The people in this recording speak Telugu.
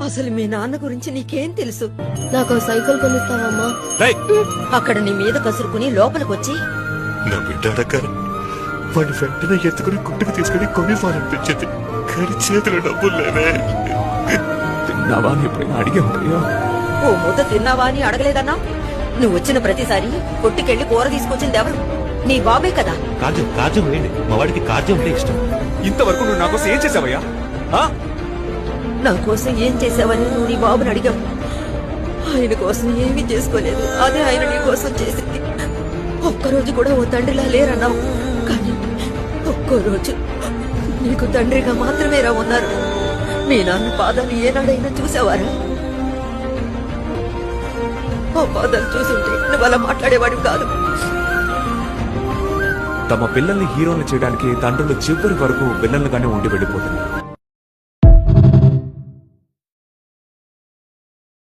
అసలు మీ నాన్న గురించి నీకేం తెలుసు? నాకు సైకిల్ కొనిస్తావమ్మా? అక్కడ నీ మీద కసురుకుని లోపలికొచ్చి నా బిడ్డ అడగారు వాడి వెంటనే ఎత్తుకుని గుట్టుకు తీసుకుని కొనివ్వాలనిపించింది. కానీ చేతిలో డబ్బులు లేవే. తిన్నావా అని ఎప్పుడైనా అడిగే ఉంటాయో? ఓ ముద్ద తిన్నావా అని అడగలేదన్నా? నువ్వు వచ్చిన ప్రతిసారి కొట్టుకెళ్లి కూర తీసుకొచ్చింది ఎవరు? నీ బాబే కదా. కాజు వేయండి, మా వాడికి కాజు అంటే ఇష్టం. ఇంతవరకు నువ్వు నా కోసం ఏం చేసావయ్యా? నా కోసం ఏం చేసావని నువ్వు నీ బాబుని అడిగావు. ఆయన కోసం ఏమీ చేసుకోలేదు, అదే ఆయన నీ కోసం చేసింది. ఒక్కరోజు కూడా ఓ తండ్రిలా లేరన్నావు, కానీ ఒక్కో రోజు నీకు తండ్రిగా మాత్రమే రా ఉన్నారు. మీ నాన్న పాదాలు ఏనాడైనా చూసావారా? ఆ పాదాలు చూసుంటే నువ్వు అలా మాట్లాడేవాడు కాదు. తమ పిల్లల్ని హీరోలు చేయడానికి తండ్రులు చివరి వరకు విల్లన్లుగానే ఉండి వెళ్ళిపోతున్నారు.